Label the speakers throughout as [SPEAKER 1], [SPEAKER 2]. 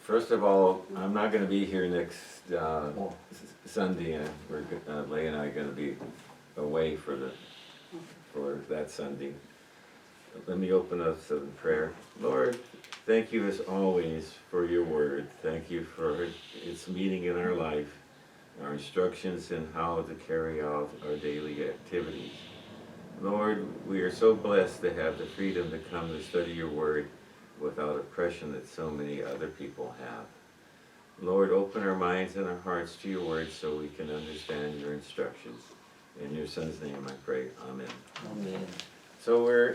[SPEAKER 1] First of all, I'm not gonna be here next Sunday, and Leigh and I are gonna be away for that Sunday. Let me open us in prayer. Lord, thank you as always for your word. Thank you for its meaning in our life, our instructions in how to carry out our daily activities. Lord, we are so blessed to have the freedom to come to study your word without oppression that so many other people have. Lord, open our minds and our hearts to your word so we can understand your instructions. In your son's name I pray, amen.
[SPEAKER 2] Amen.
[SPEAKER 1] So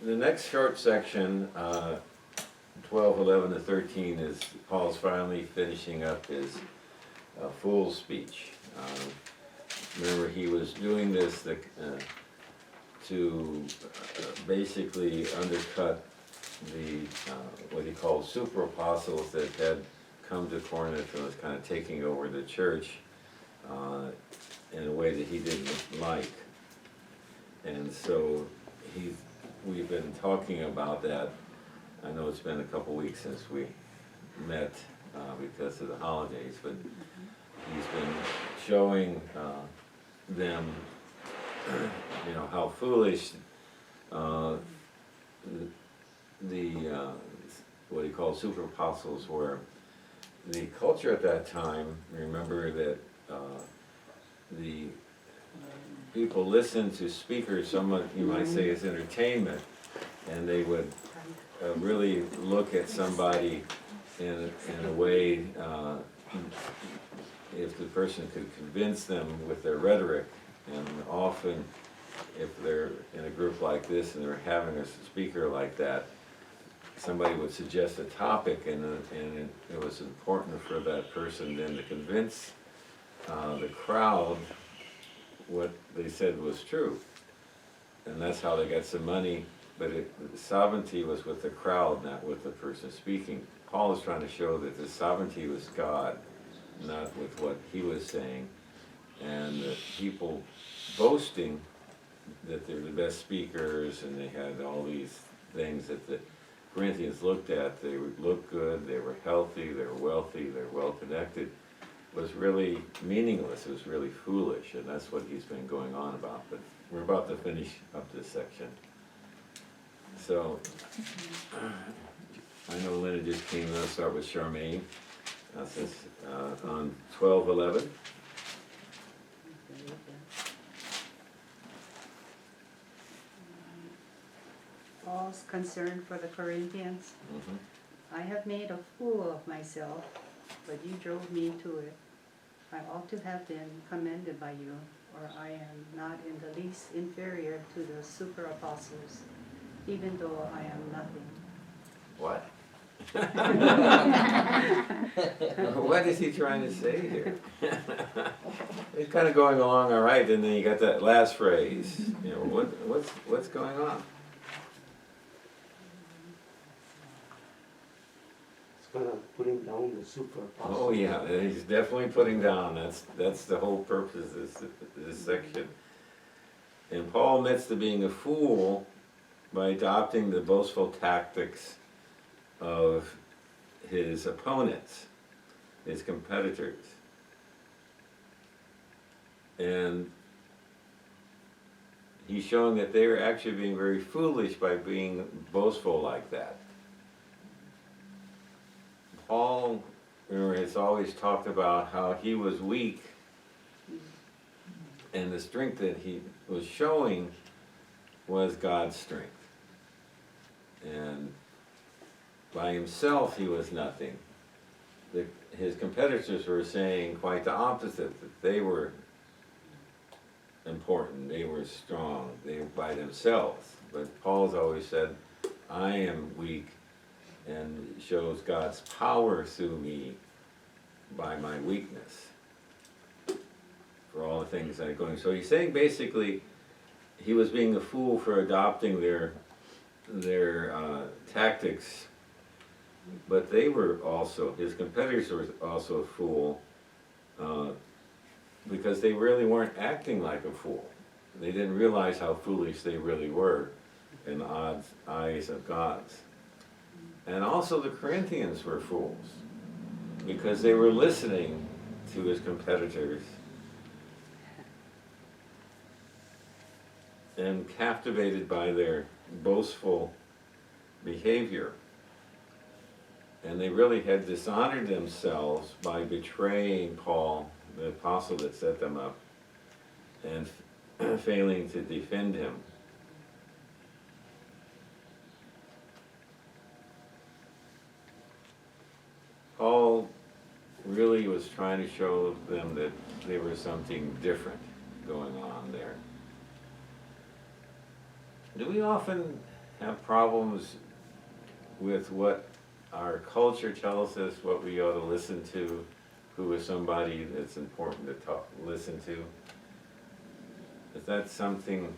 [SPEAKER 1] the next short section, 12, 11 to 13, is Paul's finally finishing up his full speech. Remember, he was doing this to basically undercut the what he called super apostles that had come to Corinth and was kind of taking over the church in a way that he didn't like. And so we've been talking about that. I know it's been a couple weeks since we met because of the holidays, but he's been showing them how foolish the what he called super apostles were. The culture at that time, remember that the people listened to speakers, somewhat you might say as entertainment, and they would really look at somebody in a way, if the person could convince them with their rhetoric. And often, if they're in a group like this and they're having a speaker like that, somebody would suggest a topic, and it was important for that person then to convince the crowd what they said was true. And that's how they got some money, but the sovereignty was with the crowd, not with the person speaking. Paul is trying to show that the sovereignty was God, not with what he was saying. And the people boasting that they're the best speakers and they had all these things that the Corinthians looked at. They would look good, they were healthy, they were wealthy, they were well connected, was really meaningless. It was really foolish, and that's what he's been going on about. But we're about to finish up this section. So I know Linda just came in. I'll start with Charmaine. Since on 12:11.
[SPEAKER 3] Paul's concern for the Corinthians. I have made a fool of myself, but you drove me to it. I ought to have been commended by you, or I am not in the least inferior to the super apostles, even though I am nothing.
[SPEAKER 1] What? What is he trying to say here? It's kind of going along all right, and then you got that last phrase. What's going on?
[SPEAKER 2] It's kind of putting down the super apostles.
[SPEAKER 1] Oh yeah, he's definitely putting down. That's the whole purpose of this section. And Paul admits to being a fool by adopting the boastful tactics of his opponents, his competitors. And he's showing that they are actually being very foolish by being boastful like that. Paul, remember, has always talked about how he was weak, and the strength that he was showing was God's strength. And by himself he was nothing. His competitors were saying quite the opposite, that they were important, they were strong, they were by themselves. But Paul's always said, I am weak, and shows God's power through me by my weakness for all the things that are going. So he's saying basically he was being a fool for adopting their tactics, but they were also, his competitors were also a fool because they really weren't acting like a fool. They didn't realize how foolish they really were in the eyes of God. And also the Corinthians were fools. because they were listening to his competitors and captivated by their boastful behavior. And they really had dishonored themselves by betraying Paul, the apostle that set them up, and failing to defend him. Paul really was trying to show them that there was something different going on there. Do we often have problems with what our culture tells us, what we ought to listen to, who is somebody that's important to listen to? Is that something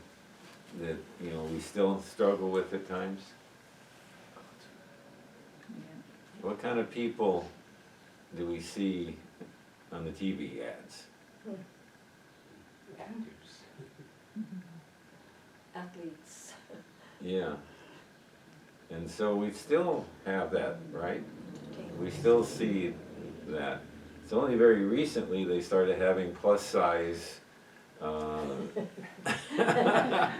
[SPEAKER 1] that, you know, we still struggle with at times? What kind of people do we see on the TV ads?
[SPEAKER 4] Athletes.
[SPEAKER 1] Yeah. And so we still have that, right? We still see that. It's only very recently they started having plus size.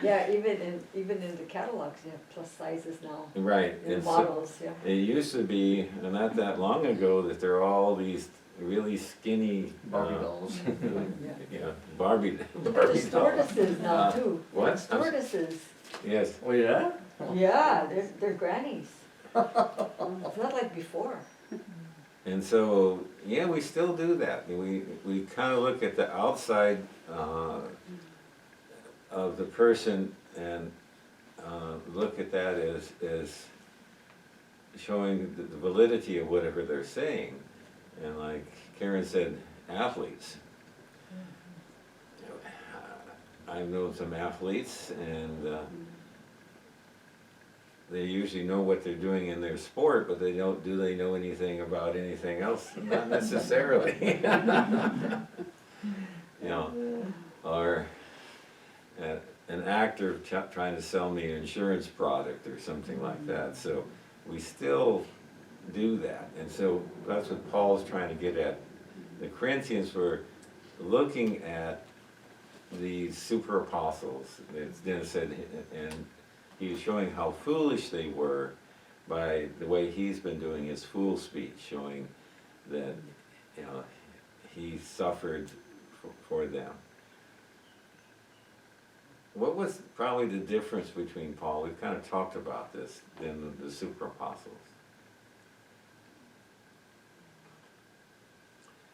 [SPEAKER 4] Yeah, even in the catalogs, you have plus sizes now.
[SPEAKER 1] Right.
[SPEAKER 4] In
[SPEAKER 1] And so
[SPEAKER 4] models, yeah.
[SPEAKER 1] it used to be, not that long ago, that there are all these really skinny
[SPEAKER 5] Barbie dolls.
[SPEAKER 1] Yeah, Barbie
[SPEAKER 4] There's
[SPEAKER 1] dolls.
[SPEAKER 4] tortoises now too.
[SPEAKER 1] what?
[SPEAKER 4] There's tortoises.
[SPEAKER 1] Yes.
[SPEAKER 5] Oh, yeah?
[SPEAKER 4] Yeah, they're grannies. It's not like before.
[SPEAKER 1] And so, yeah, we still do that. We kind of look at the outside of the person and look at that as showing the validity of whatever they're saying. And like Karen said, athletes. I've known some athletes, and they usually know what they're doing in their sport, but do they know anything about anything else? Not necessarily. You know, or an actor trying to sell me an insurance product or something like that. So we still do that, and so that's what Paul's trying to get at. The Corinthians were looking at these super apostles, as Dennis said, and he was showing how foolish they were by the way he's been doing his fool speech, showing that, you know, he suffered for them. What was probably the difference between Paul, we've kind of talked about this, than the super apostles?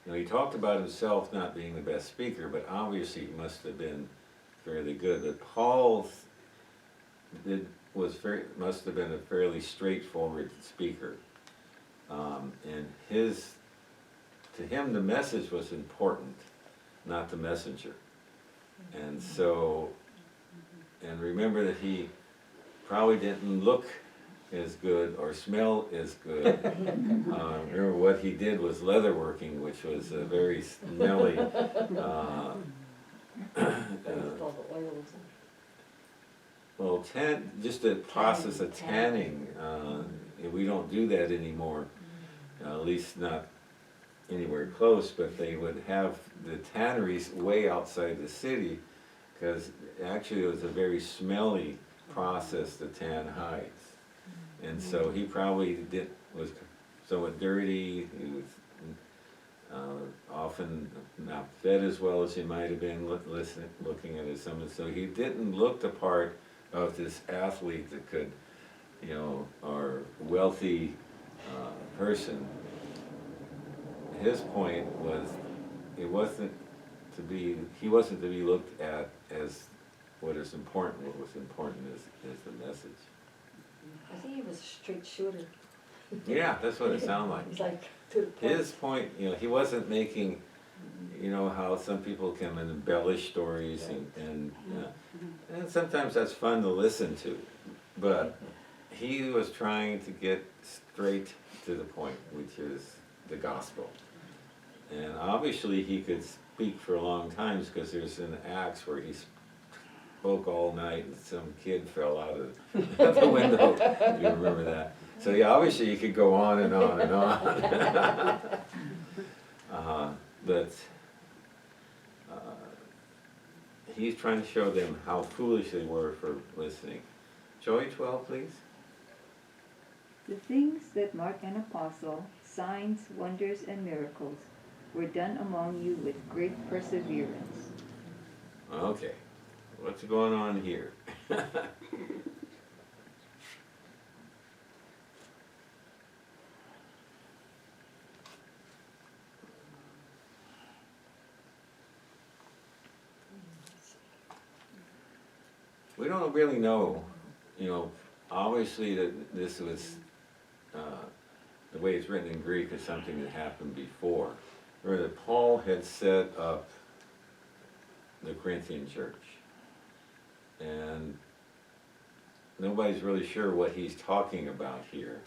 [SPEAKER 1] You know, he talked about himself not being the best speaker, but obviously he must have been fairly good. But Paul must have been a fairly straightforward speaker, and to him the message was important, not the messenger. And so, and remember that he probably didn't look as good or smell as good. Remember what he did was leatherworking, which was a very smelly.
[SPEAKER 4] With all the oils.
[SPEAKER 1] Well, just the process of tanning, we don't do that anymore, at least not anywhere close, but they would have the tanneries way outside the city, because actually it was a very smelly process to tan hides. And so he probably was somewhat dirty, he was often not fed as well as he might have been looking at his summit. So he didn't look the part of this athlete that could, you know, or wealthy person. His point was, he wasn't to be looked at as what is important. What was important is the message.
[SPEAKER 4] I think he was a straight shooter.
[SPEAKER 1] Yeah, that's what it sounded like.
[SPEAKER 4] He's like to the point.
[SPEAKER 1] His point, you know, he wasn't making, you know, how some people can embellish stories and sometimes that's fun to listen to, but he was trying to get straight to the point, which is the gospel. And obviously he could speak for long times, because there's an Acts where he spoke all night and some kid fell out of the window. You remember that? So yeah, obviously you could go on and on and on. But he's trying to show them how foolish they were for listening. Joy 12, please.
[SPEAKER 5] The things that mark an apostle, signs, wonders, and miracles, were done among you with great perseverance.
[SPEAKER 1] Okay, what's going on here? We don't really know, obviously that this was, the way it's written in Greek is something that happened before, or that Paul had set up the Corinthian church. And nobody's really sure what he's talking about here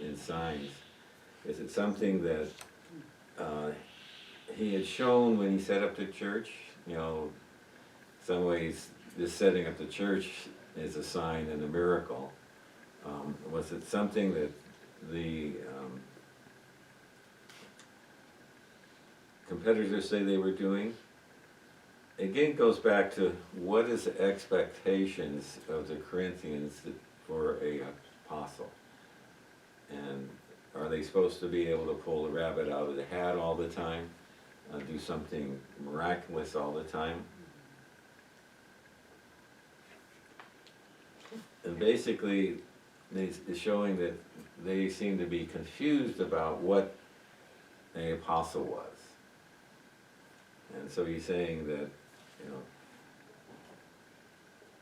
[SPEAKER 1] in signs. Is it something that he had shown when he set up the church? Some ways just setting up the church is a sign and a miracle. Was it something that the competitors say they were doing? Again, it goes back to what is the expectations of the Corinthians for a apostle? And are they supposed to be able to pull the rabbit out of the hat all the time? Do something miraculous all the time? And basically, it's showing that they seem to be confused about what an apostle was. And so he's saying that,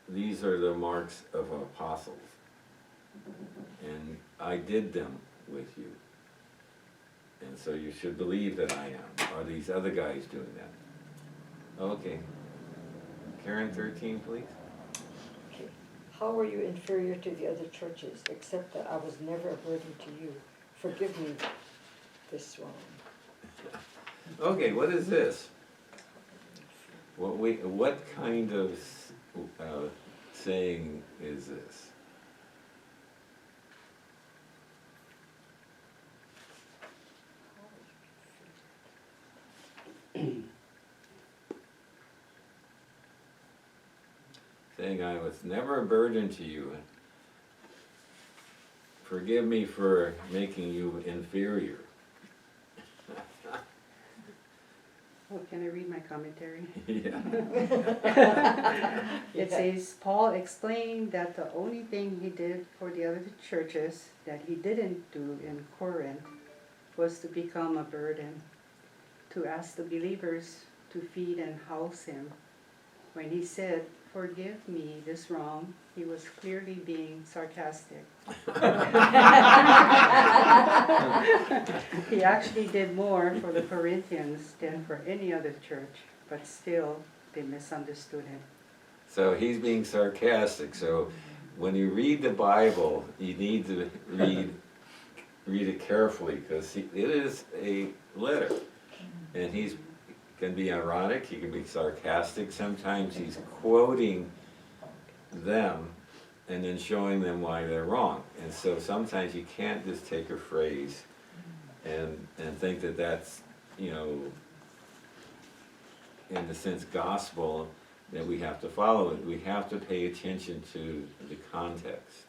[SPEAKER 1] these are the marks of apostles. And I did them with you. And so you should believe that I am. Are these other guys doing that? Okay. Karen, 13, please.
[SPEAKER 4] Okay. How were you inferior to the other churches, except that I was never a burden to you? Forgive me this wrong.
[SPEAKER 1] Okay, what is this? What kind of saying is this? Saying I was never a burden to you. Forgive me for making you inferior.
[SPEAKER 3] Oh, can I read my commentary?
[SPEAKER 1] Yeah.
[SPEAKER 3] It says, Paul explained that the only thing he did for the other churches that he didn't do in Corinth was to become a burden, to ask the believers to feed and house him. When he said, forgive me this wrong, he was clearly being sarcastic. He actually did more for the Corinthians than for any other church, but still they misunderstood him.
[SPEAKER 1] So he's being sarcastic. So when you read the Bible, you need to read it carefully, because it is a letter. And he can be ironic, he can be sarcastic. Sometimes he's quoting them and then showing them why they're wrong. And so sometimes you can't just take a phrase and think that that's, in the sense, gospel, that we have to follow it. We have to pay attention to the context.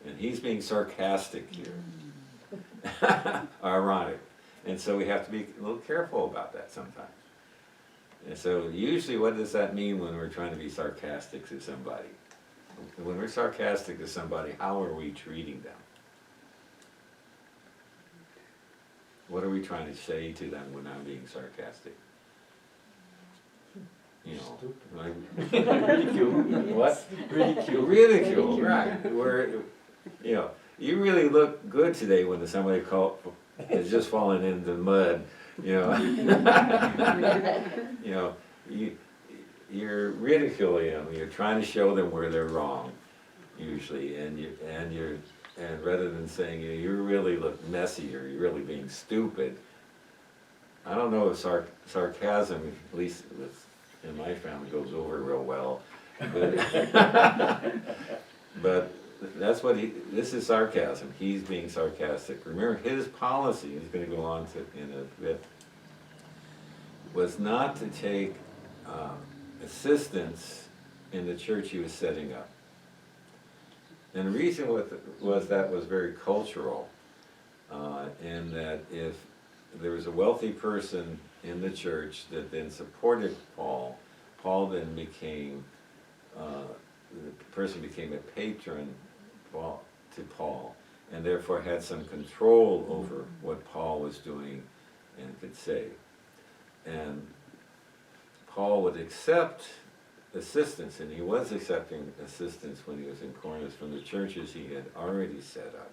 [SPEAKER 1] And he's being sarcastic here. Ironic. And so we have to be a little careful about that sometimes. And so usually what does that mean when we're trying to be sarcastic to somebody? When we're sarcastic to somebody, how are we treating them? What are we trying to say to them when I'm being sarcastic? Like ridicule. What? Ridicule. Ridicule, right. Where, you really look good today when somebody has just fallen into the mud, You're ridiculing them. You're trying to show them where they're wrong, usually, and rather than saying you really look messy or you're really being stupid. I don't know if sarcasm, at least in my family, goes over real well, but that's what this is sarcasm, he's being sarcastic. Remember, his policy, he's gonna go on to in a bit, was not to take assistance in the church he was setting up. And the reason was that was very cultural, and that if there was a wealthy person in the church that then supported Paul, Paul then became, the person became a patron to Paul, and therefore had some control over what Paul was doing and could say. And Paul would accept assistance, and he was accepting assistance when he was in Corinth from the churches he had already set up.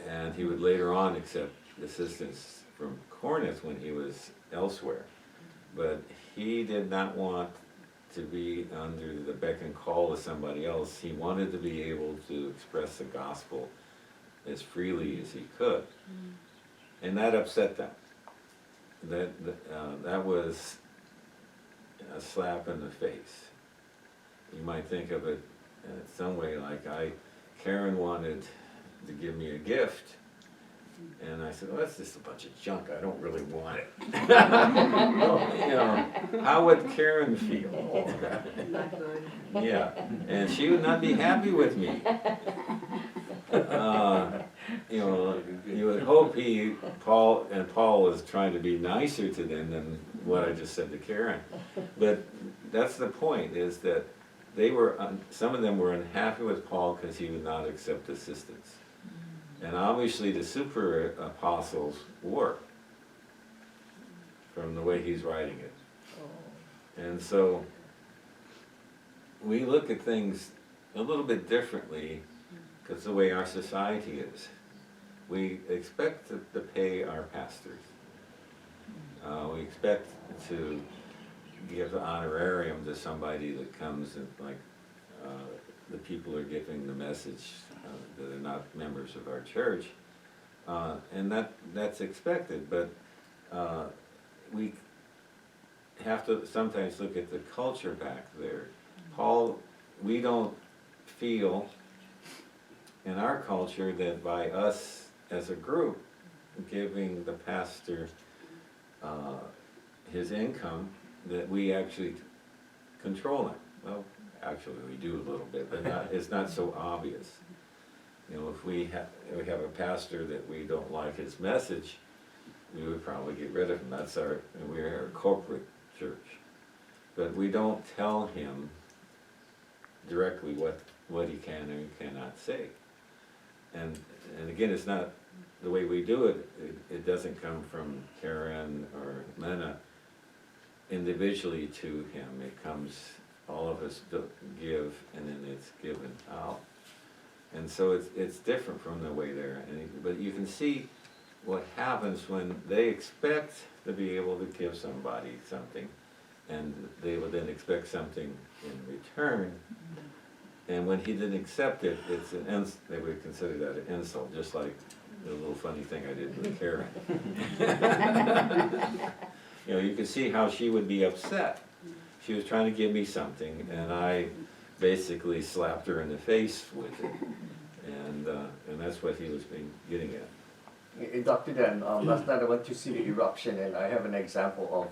[SPEAKER 1] And he would later on accept assistance from Corinth when he was elsewhere. But he did not want to be under the beck and call of somebody else. He wanted to be able to express the gospel as freely as he could. And that upset them. That was a slap in the face. You might think of it in some way like Karen wanted to give me a gift, and I said, well, that's just a bunch of junk, I don't really want it. How would Karen feel?
[SPEAKER 3] Not good.
[SPEAKER 1] Yeah, and she would not be happy with me. You would hope Paul was trying to be nicer to them than what I just said to Karen. But that's the point, is that some of them were unhappy with Paul because he would not accept assistance. And obviously the super apostles were, from the way he's writing it. And so we look at things a little bit differently because the way our society is. We expect to pay our pastors. We expect to give an honorarium to somebody that comes and the people are giving the message that are not members of our church. And that's expected, but we have to sometimes look at the culture back there. We don't feel in our culture that by us as a group giving the pastor his income, that we actually control him. Well, actually we do a little bit, but it's not so obvious. If we have a pastor that we don't like his message, we would probably get rid of him. We're a corporate church. But we don't tell him directly what he can and cannot say. And again, it's not the way we do it. It doesn't come from Karen or Lena individually to him. It comes, all of us give, and then it's given out. And so it's different from the way they're. But you can see what happens when they expect to be able to give somebody something, and they would then expect something in return. And when he didn't accept it, they would consider that an insult, just like the little funny thing I did with Karen. You could see how she would be upset. She was trying to give me something, and I basically slapped her in the face with it. And that's what he was getting at.
[SPEAKER 6] Dr. Dan, last night I went to see the eruption, and I have an example of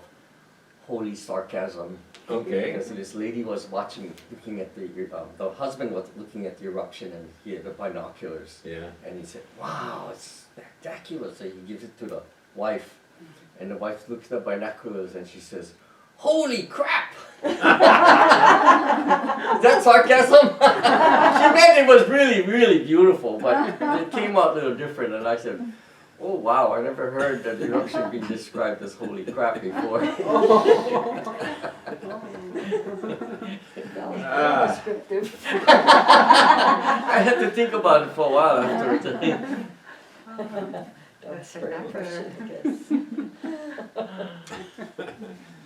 [SPEAKER 6] holy sarcasm.
[SPEAKER 1] Okay.
[SPEAKER 6] Because this lady was looking at the husband was looking at the eruption, and he had the binoculars.
[SPEAKER 1] Yeah.
[SPEAKER 6] And he said, wow, it's spectacular. So he gives it to the wife, and the wife looks at the binoculars and she says, holy crap! Is that sarcasm? She meant it was really, really beautiful, but it came out a little different, and I said, oh wow, I never heard that eruption being described as holy crap before.
[SPEAKER 4] That was descriptive.
[SPEAKER 6] I had to think about it for a while afterwards.
[SPEAKER 4] That's
[SPEAKER 3] That's
[SPEAKER 4] very
[SPEAKER 3] enough.
[SPEAKER 4] impressive, I guess.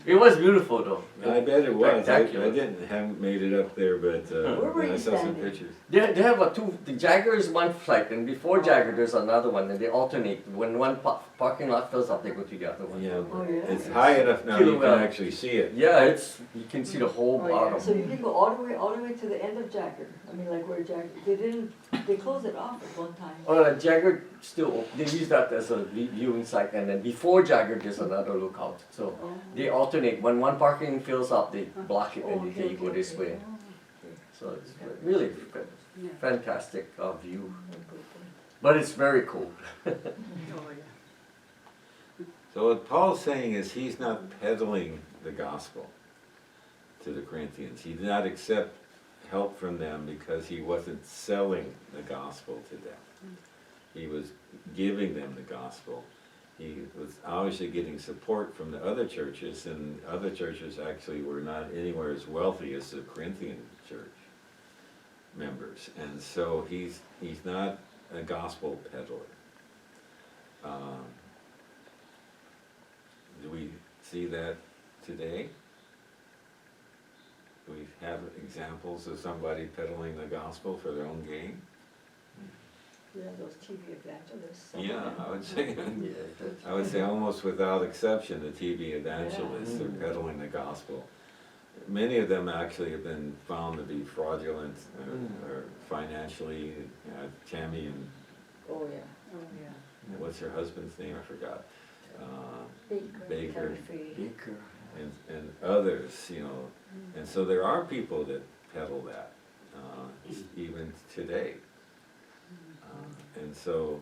[SPEAKER 6] It was beautiful though.
[SPEAKER 1] I bet it was, I
[SPEAKER 6] Spectacular.
[SPEAKER 1] haven't made it up there, but,
[SPEAKER 4] Where were
[SPEAKER 1] I
[SPEAKER 4] you
[SPEAKER 1] saw some
[SPEAKER 4] standing?
[SPEAKER 1] pictures.
[SPEAKER 6] They have a two, the Jagger is one flight, and before Jagger there's another one, and they alternate. When one parking lot fills up, they go to the other one.
[SPEAKER 1] Yeah,
[SPEAKER 4] Oh, yeah.
[SPEAKER 1] it's high enough now you can
[SPEAKER 6] Well.
[SPEAKER 1] actually see it.
[SPEAKER 6] Yeah, it's, you can see the whole
[SPEAKER 3] Oh, yeah.
[SPEAKER 6] bottom.
[SPEAKER 4] So you can go all the way to the end of Jagger. I mean, like where Jagger, they closed it off at one time.
[SPEAKER 6] Well, Jagger still, they use that as a viewing site, and then before Jagger there's another lookout. So
[SPEAKER 3] Oh.
[SPEAKER 6] they alternate. When one parking fills up, they block it
[SPEAKER 4] Oh,
[SPEAKER 6] and
[SPEAKER 4] okay,
[SPEAKER 6] they go
[SPEAKER 4] okay,
[SPEAKER 6] this
[SPEAKER 4] okay.
[SPEAKER 6] way.
[SPEAKER 4] Oh, okay.
[SPEAKER 6] So it's really
[SPEAKER 3] Yeah.
[SPEAKER 6] fantastic view.
[SPEAKER 4] Oh, good, good.
[SPEAKER 6] But it's very cool.
[SPEAKER 3] Oh, yeah.
[SPEAKER 1] So what Paul's saying is he's not peddling the gospel to the Corinthians. He did not accept help from them because he wasn't selling the gospel to them. He was giving them the gospel. He was obviously getting support from the other churches, and other churches actually were not anywhere as wealthy as the Corinthian church members. And so he's not a gospel peddler. Do we see that today? Do we have examples of somebody peddling the gospel for their own gain?
[SPEAKER 4] Yeah, those TV evangelists. some of
[SPEAKER 1] Yeah,
[SPEAKER 4] them.
[SPEAKER 1] I would say,
[SPEAKER 6] Yeah, that's-
[SPEAKER 1] I would say almost without exception, the TV evangelists are
[SPEAKER 6] Yeah.
[SPEAKER 1] peddling the gospel. Many of them actually have been found to be fraudulent or financially. Tammy and
[SPEAKER 4] Oh, yeah.
[SPEAKER 3] Oh, yeah.
[SPEAKER 1] what's her husband's name? I forgot. Baker.
[SPEAKER 4] Terry Free.
[SPEAKER 6] Baker.
[SPEAKER 1] And others, you know. And so there are people that peddle that, even today. And so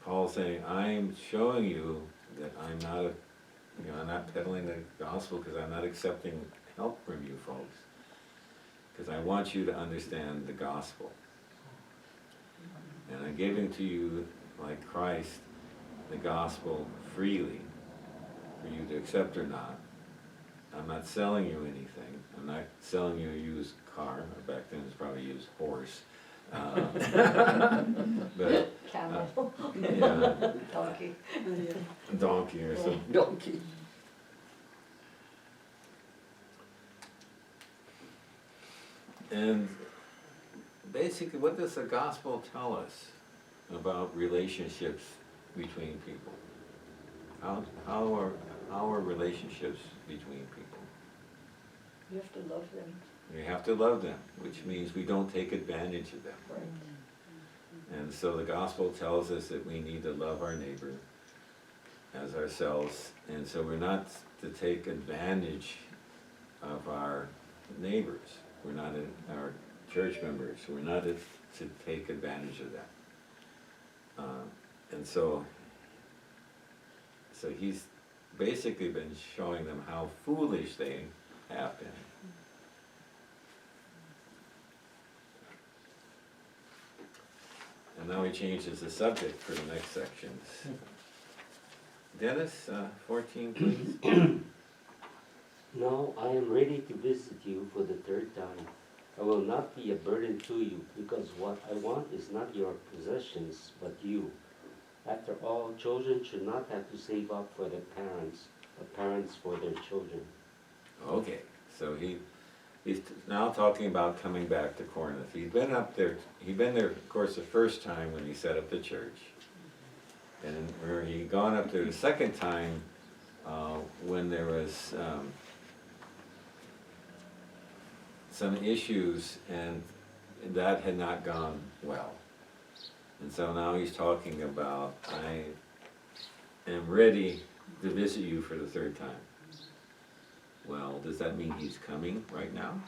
[SPEAKER 1] Paul's saying, I'm showing you that I'm not I'm not peddling the gospel because I'm not accepting help from you folks. Because I want you to understand the gospel. And I'm giving to you, like Christ, the gospel freely, for you to accept or not. I'm not selling you anything. I'm not selling you a used car. Back then it was probably used horse. But,
[SPEAKER 4] Camel.
[SPEAKER 1] yeah,
[SPEAKER 4] Donkey.
[SPEAKER 1] donkey or something.
[SPEAKER 6] Donkey.
[SPEAKER 1] And basically, what does the gospel tell us about relationships between people? How are relationships between people?
[SPEAKER 4] You have to love them,
[SPEAKER 1] We have to love them, which means we don't take advantage of them.
[SPEAKER 4] right?
[SPEAKER 1] And so the gospel tells us that we need to love our neighbor as ourselves. And so we're not to take advantage of our neighbors. We're not our church members. We're not to take advantage of that. And so he's basically been showing them how foolish they have been. And now he changes the subject for the next sections. Dennis, 14, please.
[SPEAKER 2] Now I am ready to visit you for the third time. I will not be a burden to you, because what I want is not your possessions, but you. After all, children should not have to save up for their parents, but parents for their children.
[SPEAKER 1] Okay, so he's now talking about coming back to Corinth. He'd been there, of course, the first time when he set up the church. And where he'd gone up there the second time, when there was some issues and that had not gone well. And so now he's talking about, I am ready to visit you for the third time. Well, does that mean he's coming right now?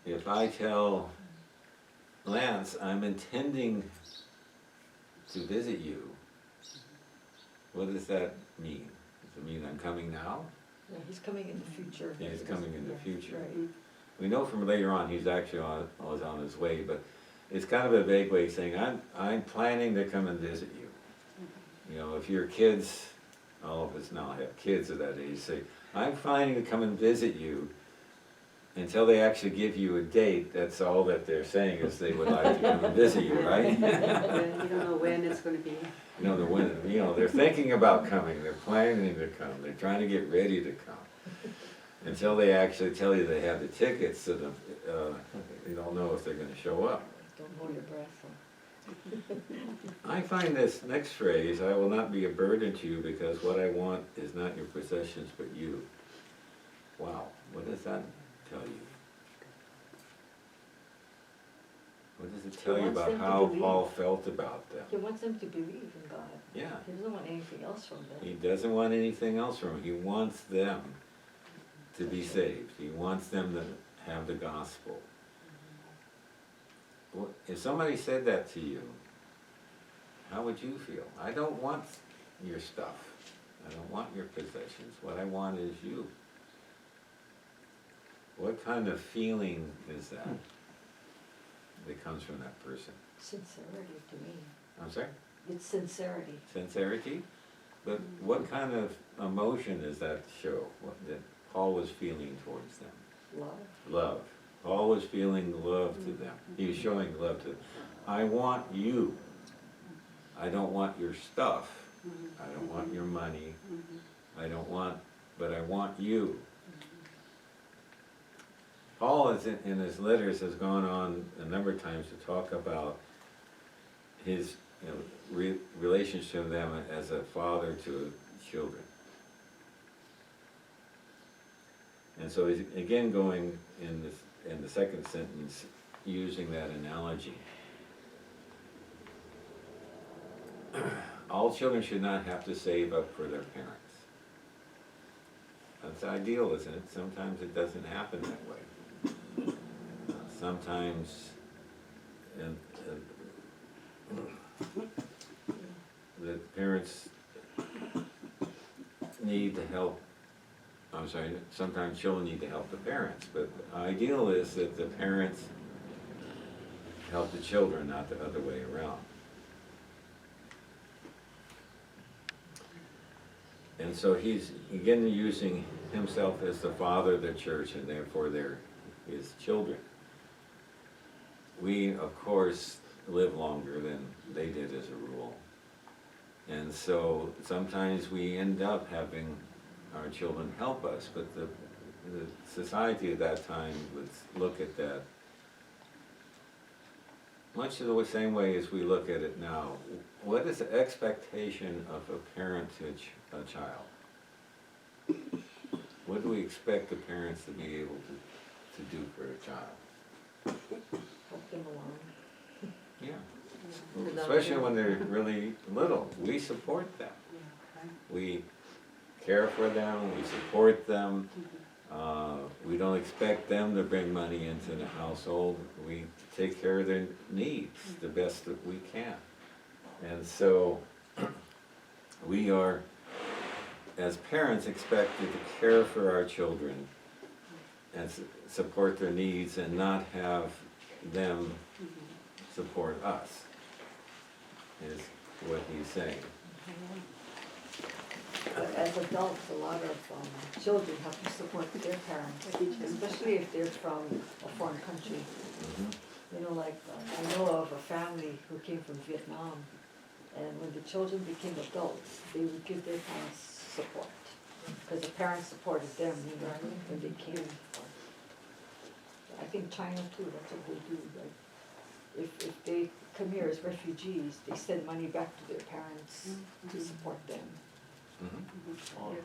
[SPEAKER 1] If I tell Lance I'm intending to visit you, what does that mean? Does it mean I'm coming now?
[SPEAKER 4] Yeah, he's coming in the future.
[SPEAKER 1] Yeah, he's coming in the
[SPEAKER 4] Yeah,
[SPEAKER 1] future.
[SPEAKER 4] Right.
[SPEAKER 1] We know from later on he's actually was on his way, but it's kind of a vague way of saying, I'm planning to come and visit you. You know, if your kids, all of us now have kids of that age, say, I'm planning to come and visit you until they actually give you a date, that's all that they're saying is they would like to come and visit you, right?
[SPEAKER 3] Yeah, you don't know when it's gonna be.
[SPEAKER 1] You know, they're thinking about coming, they're planning to come, they're trying to get ready to come. Until they actually tell you they have the tickets, so you don't know if they're gonna show up.
[SPEAKER 4] Don't hold your breath.
[SPEAKER 1] I find this next phrase, I will not be a burden to you because what I want is not your possessions but you. Wow, what does that tell you? What does it tell you
[SPEAKER 4] wants
[SPEAKER 1] about
[SPEAKER 4] them to
[SPEAKER 1] how
[SPEAKER 4] believe.
[SPEAKER 1] Paul felt about them?
[SPEAKER 4] He wants them to believe in God.
[SPEAKER 1] Yeah,
[SPEAKER 4] He doesn't want anything else from them.
[SPEAKER 1] he doesn't want anything else from them. He wants them to be saved. He wants them to have the gospel. If somebody said that to you, how would you feel? I don't want your stuff. I don't want your possessions. What I want is you. What kind of feeling is that that comes from that person?
[SPEAKER 4] Sincerity to me.
[SPEAKER 1] I'm sorry?
[SPEAKER 4] It's sincerity.
[SPEAKER 1] Sincerity? But what kind of emotion does that show, that Paul was feeling towards them?
[SPEAKER 4] Love.
[SPEAKER 1] Love. Paul was feeling love to them. He was showing love to them. I want you. I don't want your stuff. I don't want your money. I don't want, but I want you. Paul is in his letters has gone on a number of times to talk about his relationship to them as a father to children. And so he's again going in the second sentence using that analogy. All children should not have to save up for their parents. That's ideal, isn't it? Sometimes it doesn't happen that way. Sometimes the parents need to help. I'm sorry, sometimes children need to help the parents, but the ideal is that the parents help the children, not the other way around. And so he's again using himself as the father of the church, and therefore they're his children. We, of course, live longer than they did as a rule. And so sometimes we end up having our children help us, but the society at that time would look at that much of the same way as we look at it now. What is the expectation of a parent to a child? What do we expect the parents to be able to do for a child?
[SPEAKER 4] Help them along.
[SPEAKER 1] Yeah. Especially when they're really little. We support them. We care for them, we support them. We don't expect them to bring money into the household. We take care of their needs the best that we can. And so we are, as parents, expected to care for our children and support their needs and not have them support us, is what he's saying.
[SPEAKER 4] But as adults, a lot of children have to support their parents, especially if they're from a foreign country. You know, like I know of a family who came from Vietnam, and when the children became adults, they would give their parents support, because the parents supported them, you know, when they came. I think China too, that's what they do. Like, if they come here as refugees, they send money back to their parents to support them.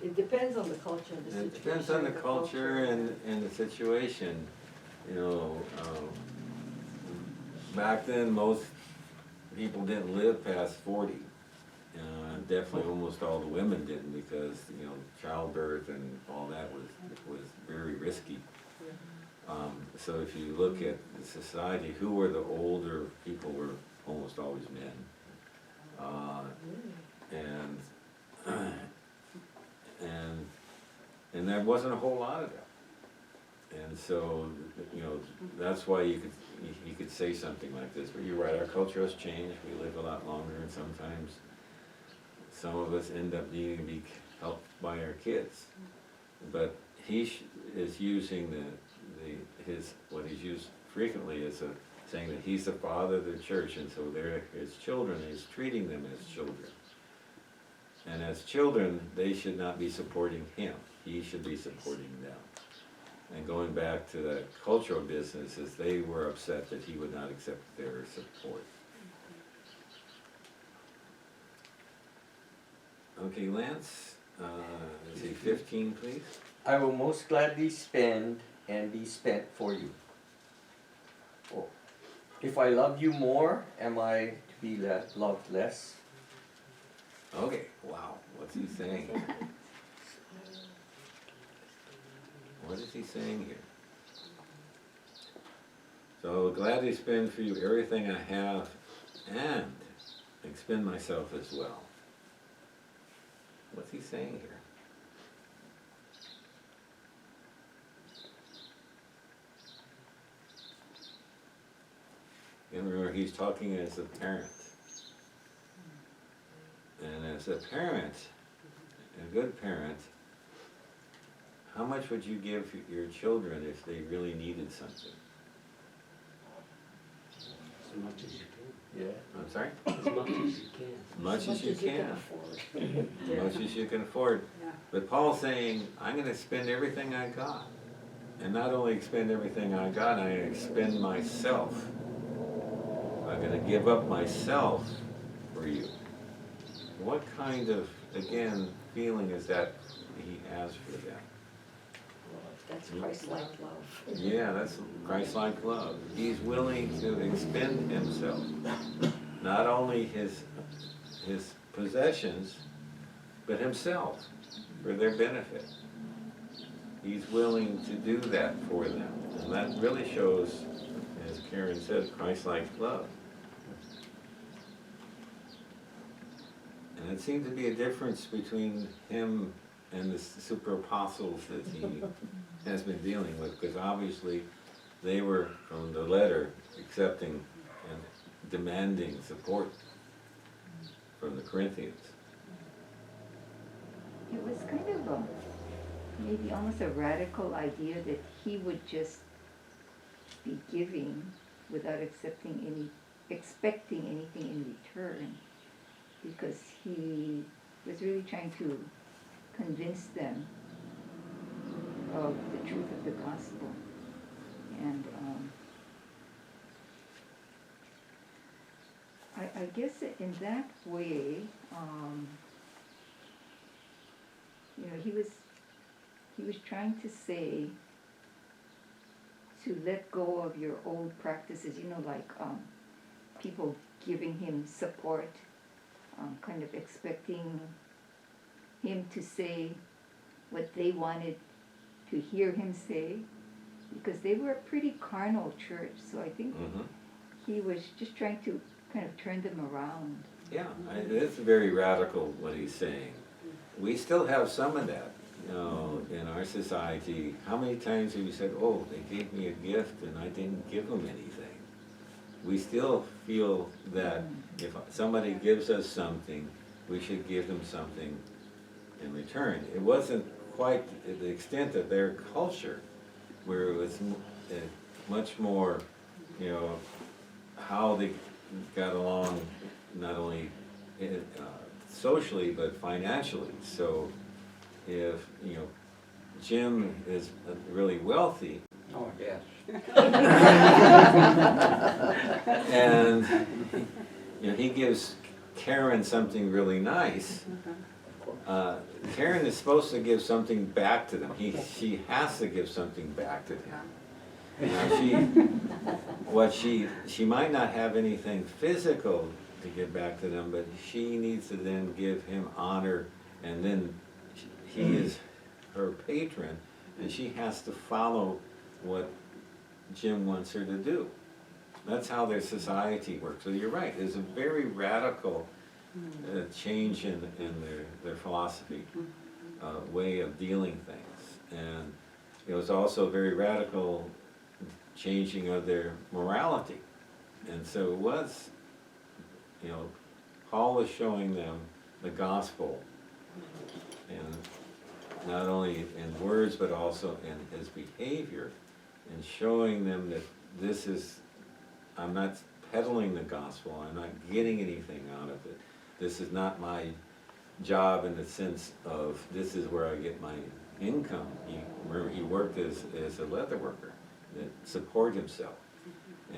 [SPEAKER 4] It depends on the culture and the situation.
[SPEAKER 1] It depends on the culture and the situation. You know, back then most people didn't live past 40. Definitely almost all the women didn't, because, you know, childbirth and all that was very risky. So if you look at the society, who were the older people were almost always men. And there wasn't a whole lot of them. And so, you know, that's why you could say something like this. But you're right, our culture has changed. We live a lot longer, and sometimes some of us end up needing to be helped by our kids. But he is using what he's used frequently is saying that he's the father of the church, and so they're his children, he's treating them as children. And as children, they should not be supporting him, he should be supporting them. And going back to the cultural business, is they were upset that he would not accept their support. Okay, Lance, let's see, 15, please.
[SPEAKER 6] I will most gladly spend and be spent for you. Oh. If I love you more, am I to be loved less?
[SPEAKER 1] Okay, wow, what's he saying? What is he saying here? So I will gladly spend for you everything I have and expend myself as well. What's he saying here? And remember, he's talking as a parent. And as a parent, a good parent, how much would you give your children if they really needed something?
[SPEAKER 2] As much as you can.
[SPEAKER 6] Yeah.
[SPEAKER 1] I'm sorry?
[SPEAKER 2] As much as you can.
[SPEAKER 1] Much as you can.
[SPEAKER 4] afford.
[SPEAKER 1] Much as you can afford.
[SPEAKER 3] Yeah.
[SPEAKER 1] But Paul's saying, I'm gonna spend everything I got. And not only expend everything I got, I'm gonna expend myself. I'm gonna give up myself for you. What kind of, again, feeling is that he has for them?
[SPEAKER 4] That's Christ-like love.
[SPEAKER 1] Yeah, that's Christ-like love. He's willing to expend himself, not only his possessions, but himself for their benefit. He's willing to do that for them, and that really shows, as Karen said, Christ-like love. And it seemed to be a difference between him and the super apostles that he has been dealing with, because obviously they were, from the letter, accepting and demanding support from the Corinthians.
[SPEAKER 5] It was kind of a, maybe almost a radical idea that he would just be giving without expecting anything in return, because he was really trying to convince them of the truth of the gospel. And I guess in that way, he was trying to say to let go of your old practices, like people giving him support, kind of expecting him to say what they wanted to hear him say, because they were a pretty carnal church. So I think he was just trying to kind of turn them around.
[SPEAKER 1] Yeah, it's very radical what he's saying. We still have some of that, in our society. How many times have you said, oh, they gave me a gift and I didn't give them anything? We still feel that if somebody gives us something, we should give them something in return. It wasn't quite to the extent of their culture, where it was much more, how they got along, not only socially, but financially. So if, Jim is really wealthy,
[SPEAKER 6] Oh, yes.
[SPEAKER 1] and he gives Karen something really nice, Karen is supposed to give something back to them. She has to give something back to them. Now she might not have anything physical to give back to them, but she needs to then give him honor, and then he is her patron, and she has to follow what Jim wants her to do. That's how their society works. So you're right, there's a very radical change in their philosophy, way of dealing things. And it was also a very radical changing of their morality. And so it was, Paul was showing them the gospel, and not only in words but also in his behavior, and showing them that this is, I'm not peddling the gospel, I'm not getting anything out of it. This is not my job in the sense of this is where I get my income. He worked as a leather worker that support himself.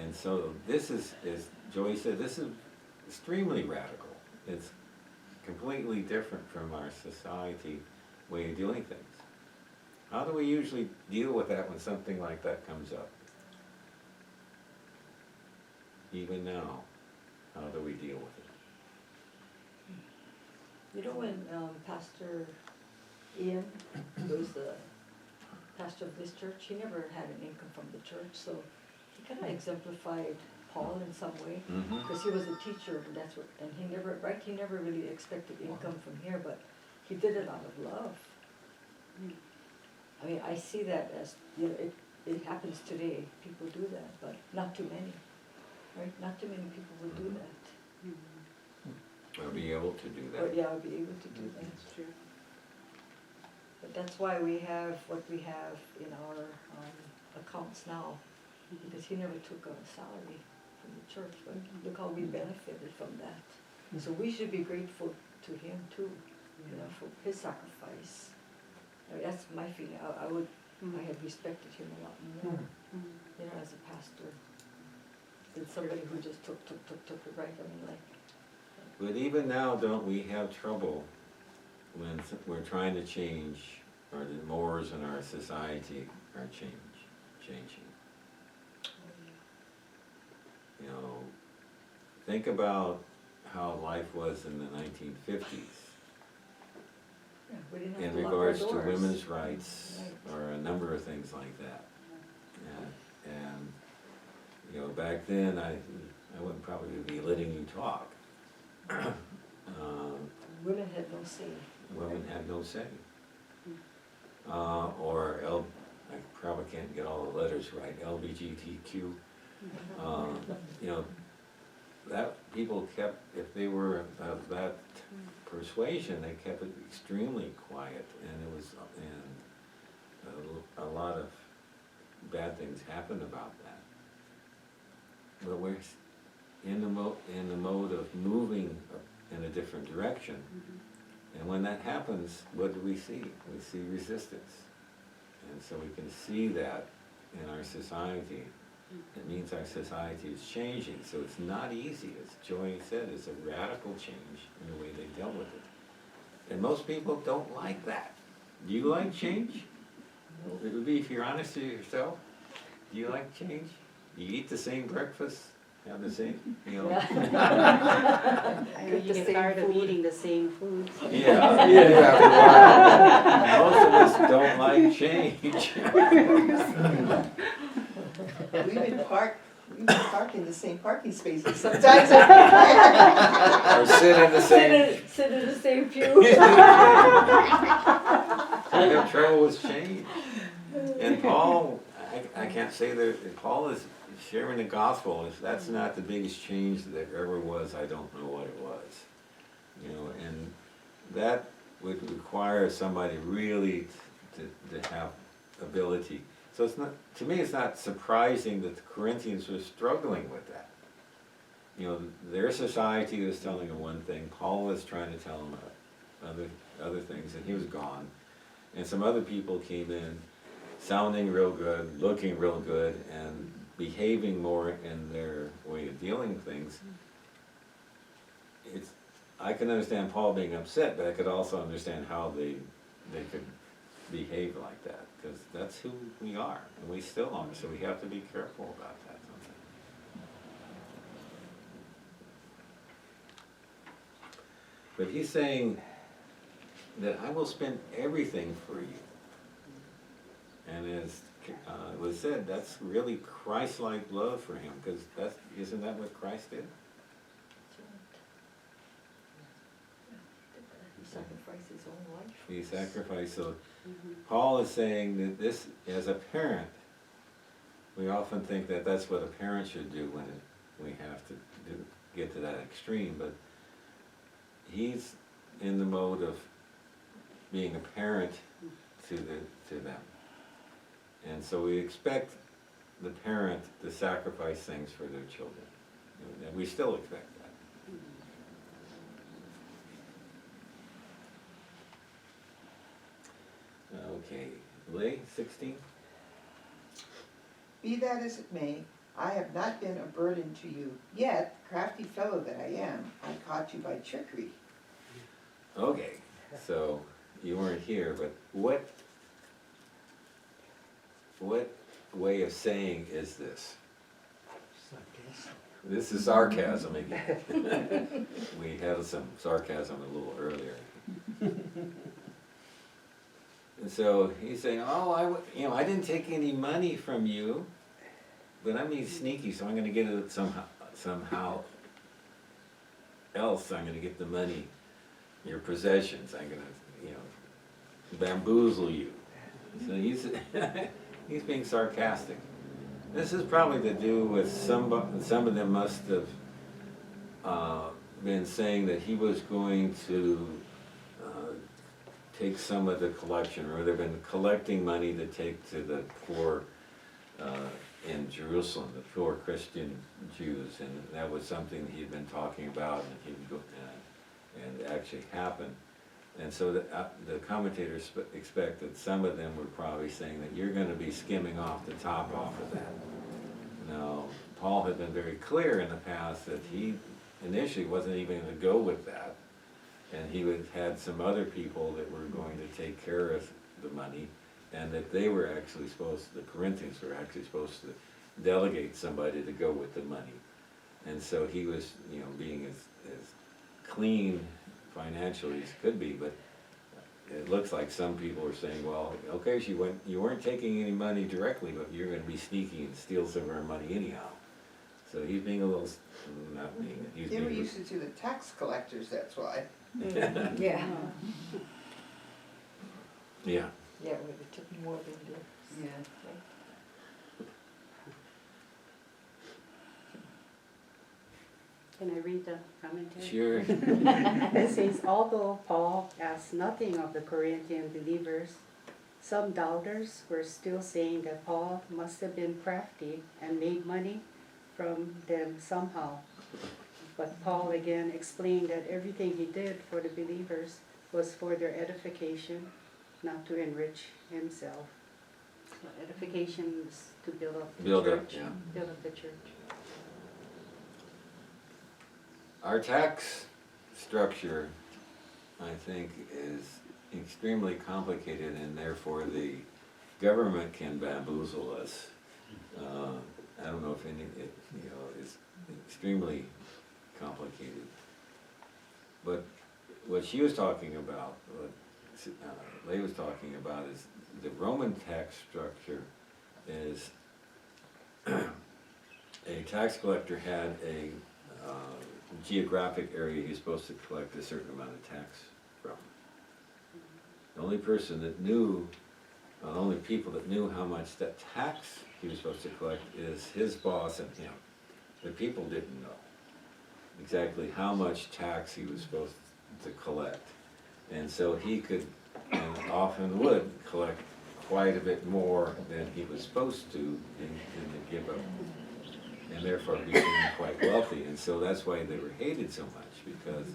[SPEAKER 1] And so this is, as Joey said, this is extremely radical. It's completely different from our society way of doing things. How do we usually deal with that when something like that comes up? Even now, how do we deal with it?
[SPEAKER 4] You know when Pastor Ian, who was the pastor of this church, he never had an income from the church, so he kind of exemplified Paul in some way, because he was a teacher, and that's what, and he never really expected income from here, but he did it out of love. I mean, I see that as, you know, it happens today, people do that, but not too many, right? Not too many people will do that.
[SPEAKER 1] Or be able to do
[SPEAKER 4] But
[SPEAKER 1] that?
[SPEAKER 4] yeah, I'll be able to do that.
[SPEAKER 3] That's true.
[SPEAKER 4] But that's why we have what we have in our accounts now, because he never took a salary from the church, but look how we benefited from that. So we should be grateful to him too, you know, for his sacrifice. I mean, that's my feeling. I have respected him a lot more, you know, as a pastor, than somebody who just took it, right? I mean, like.
[SPEAKER 1] But even now, don't we have trouble when we're trying to change, or the mores in our society are changing? You know, think about how life was in the 1950s
[SPEAKER 4] Yeah, we didn't have
[SPEAKER 1] in
[SPEAKER 4] to lock our
[SPEAKER 1] regards to
[SPEAKER 4] doors.
[SPEAKER 1] women's rights,
[SPEAKER 4] Right.
[SPEAKER 1] or a number of things like that. And you know, back then, I wouldn't probably be letting you talk.
[SPEAKER 4] Women had no say.
[SPEAKER 1] Women had no say. I probably can't get all the letters right, LBGTQ. You know, that people kept, if they were of that persuasion, they kept it extremely quiet, and it was, and a lot of bad things happened about that. But we're in the mode of moving in a different direction. And when that happens, what do we see? We see resistance. And so we can see that in our society. It means our society is changing. So it's not easy, as Joey said, it's a radical change in the way they dealt with it. And most people don't like that. Do you like change? It would be, if you're honest to yourself, do you like change? You eat the same breakfast, have the same, you know?
[SPEAKER 3] I know you
[SPEAKER 4] The
[SPEAKER 3] get
[SPEAKER 4] same
[SPEAKER 3] tired of
[SPEAKER 4] food.
[SPEAKER 3] eating the same foods.
[SPEAKER 1] Yeah, yeah. Most of us don't like change.
[SPEAKER 7] We even park in the same parking spaces sometimes.
[SPEAKER 1] Or sit in the same.
[SPEAKER 4] Sit in the same pew.
[SPEAKER 1] We have trouble with change. And Paul, I can't say that, Paul is sharing the gospel. If that's not the biggest change that there ever was, I don't know what it was. You know, and that would require somebody really to have ability. So it's not, to me, it's not surprising that the Corinthians were struggling with that. You know, their society was telling them one thing, Paul was trying to tell them other things, and he was gone. And some other people came in, sounding real good, looking real good, and behaving more in their way of dealing with things. I can understand Paul being upset, but I could also understand how they could behave like that, because that's who we are, and we still are, so we have to be careful about that sometimes. But he's saying that I will spend everything for you. And as was said, that's really Christ-like love for him, because isn't that what Christ did?
[SPEAKER 4] He sacrificed his own life.
[SPEAKER 1] He sacrificed. So Paul is saying that this, as a parent, we often think that that's what a parent should do when we have to get to that extreme, but he's in the mode of being a parent to them. And so we expect the parent to sacrifice things for their children. And we still expect that. Okay, Lee, 16?
[SPEAKER 7] Be that as it may, I have not been a burden to you, yet, crafty fellow that I am, I caught you by trickery.
[SPEAKER 1] Okay, so you weren't here, but what way of saying is this? This is sarcasm again. We had some sarcasm a little earlier. And so he's saying, oh, I didn't take any money from you, but I'm being sneaky, so I'm gonna get it somehow else. I'm gonna get the money, your possessions. I'm gonna, bamboozle you. So he's he's being sarcastic. This is probably to do with some of them must have been saying that he was going to take some of the collection, or they've been collecting money to take to the poor in Jerusalem, the poor Christian Jews, and that was something he'd been talking about, and he would go and actually happened. And so the commentators expect that some of them were probably saying that you're going to be skimming off the top off of that. Now, Paul had been very clear in the past that he initially wasn't even going to go with that, and he had some other people that were going to take care of the money, and that they were actually the Corinthians were actually supposed to delegate somebody to go with the money. And so he was, being as clean financially as could be, but it looks like some people are saying, well, okay, you weren't taking any money directly, but you're gonna be sneaky and steal some of our money anyhow. So he's being a little, not being, he's
[SPEAKER 7] They were
[SPEAKER 1] being.
[SPEAKER 7] used to the tax collectors, that's why.
[SPEAKER 4] Yeah.
[SPEAKER 1] Yeah,
[SPEAKER 4] Yeah, well, it took more than this.
[SPEAKER 7] Yeah.
[SPEAKER 3] Can I read the commentary?
[SPEAKER 1] sure.
[SPEAKER 3] It says, although Paul asked nothing of the Corinthian believers, some doubters were still saying that Paul must have been crafty and made money from them somehow. But Paul again explained that everything he did for the believers was for their edification, not to enrich himself. So edification is to build up the
[SPEAKER 1] Build
[SPEAKER 3] church.
[SPEAKER 1] up, yeah.
[SPEAKER 3] Build up the church.
[SPEAKER 1] Our tax structure, I think, is extremely complicated, and therefore the government can bamboozle us. I don't know if it's extremely complicated. But what she was talking about, what Leigh was talking about, is the Roman tax structure is a tax collector had a geographic area he's supposed to collect a certain amount of tax from. The only person that knew, the only people that knew how much that tax he was supposed to collect is his boss and him. The people didn't know exactly how much tax he was supposed to collect. And so he could, and often would, collect quite a bit more than he was supposed to in the give up, and therefore became quite wealthy. And so that's why they were hated so much, because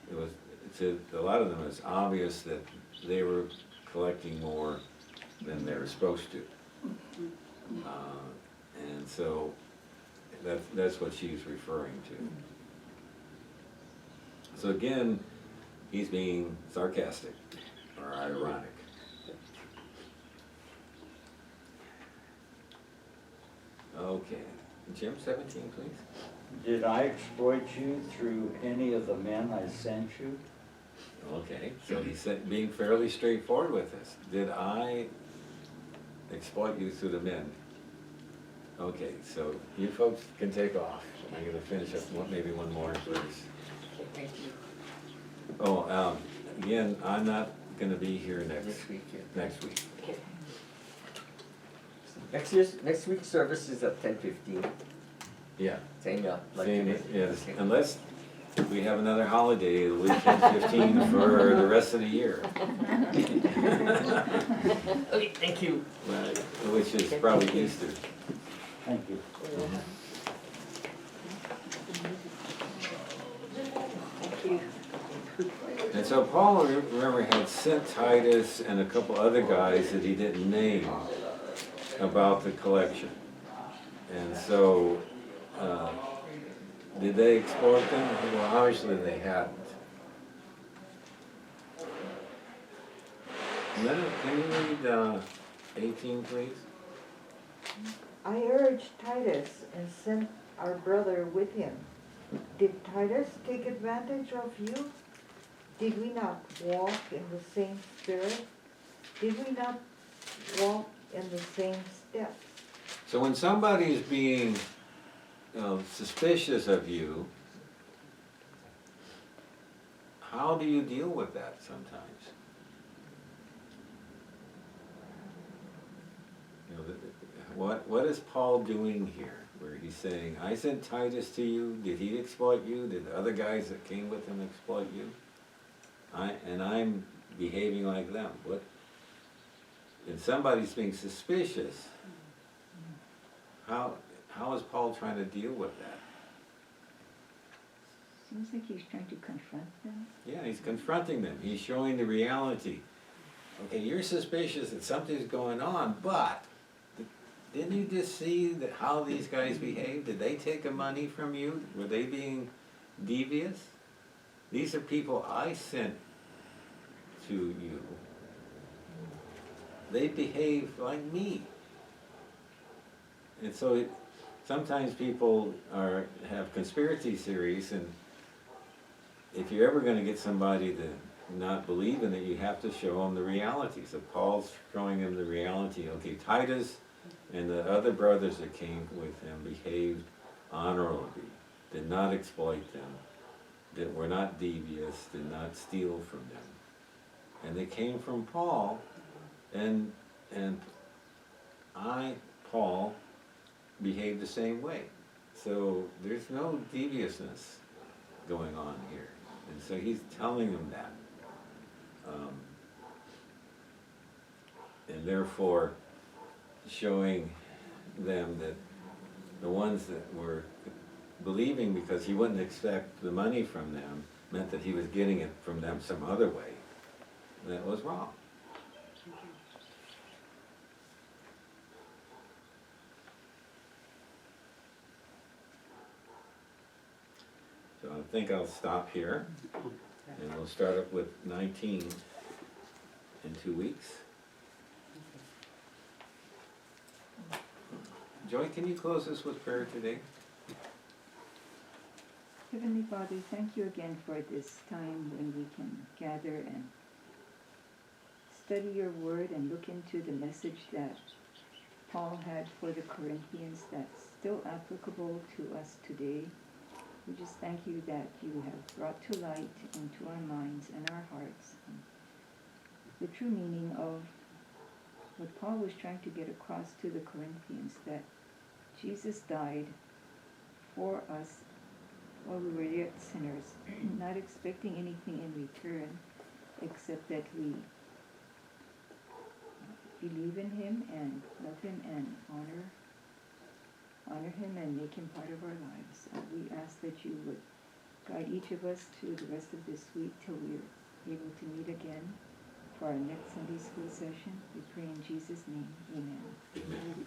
[SPEAKER 1] it was, to a lot of them, it's obvious that they were collecting more than they were supposed to. And so that's what she's referring to. So again, he's being sarcastic or ironic. Okay, Jim, 17, please.
[SPEAKER 8] Did I exploit you through any of the men I sent you?
[SPEAKER 1] Okay, so he's being fairly straightforward with this. Did I exploit you through the men? Okay, so you folks can take off. I'm gonna finish up maybe one more verse.
[SPEAKER 4] Thank you.
[SPEAKER 1] Oh, again, I'm not gonna be here
[SPEAKER 6] Next week, yeah.
[SPEAKER 1] next week.
[SPEAKER 4] Okay.
[SPEAKER 6] Next week's service is at 10:15.
[SPEAKER 1] Yeah.
[SPEAKER 6] Same, like
[SPEAKER 1] Same,
[SPEAKER 6] today.
[SPEAKER 1] yes,
[SPEAKER 6] Okay.
[SPEAKER 1] unless we have another holiday, the weekend 15 for the rest of the year.
[SPEAKER 6] Okay, thank you.
[SPEAKER 1] Right, which is probably Easter.
[SPEAKER 8] Thank you.
[SPEAKER 4] Thank you.
[SPEAKER 1] And so Paul, remember, had sent Titus and a couple other guys that he didn't name about the collection. And so, did they exploit them? Well, obviously they hadn't. Leonard, can you read 18, please?
[SPEAKER 9] I urged Titus and sent our brother with him. Did Titus take advantage of you? Did we not walk in the same spirit? Did we not walk in the same steps?
[SPEAKER 1] So when somebody is being suspicious of you, how do you deal with that sometimes? You know, what is Paul doing here? Where he's saying, I sent Titus to you, did he exploit you? Did the other guys that came with him exploit you? I'm behaving like them. And somebody's being suspicious, how is Paul trying to deal with that?
[SPEAKER 5] Seems like he's trying to confront them.
[SPEAKER 1] Yeah, he's confronting them. He's showing the reality. Okay, you're suspicious that something's going on, but didn't you just see how these guys behaved? Did they take the money from you? Were they being devious? These are people I sent to you. They behave like me. And so sometimes people have conspiracy theories, and if you're ever going to get somebody to not believe in it, you have to show them the reality. So Paul's showing them the reality. Okay, Titus and the other brothers that came with him behaved honorably, did not exploit them, that were not devious, did not steal from them. And they came from Paul, and Paul, behaved the same way. So there's no deviousness going on here. And so he's telling them that. And therefore showing them that the ones that were believing because he wouldn't expect the money from them meant that he was getting it from them some other way. That was wrong. So I think I'll stop here, and we'll start up with 19 in 2 weeks. Joy, can you close us with prayer today?
[SPEAKER 5] Heavenly Father, thank you again for this time when we can gather and study your word and look into the message that Paul had for the Corinthians that's still applicable to us today. We just thank you that you have brought to light into our minds and our hearts the true meaning of what Paul was trying to get across to the Corinthians, that Jesus died for us while we were yet sinners, not expecting anything in return except that we believe in him and love him and honor him and make him part of our lives. We ask that you would guide each of us to the rest of this week till we're able to meet again for our next Sunday school session. We pray in Jesus' name. Amen.
[SPEAKER 1] Amen.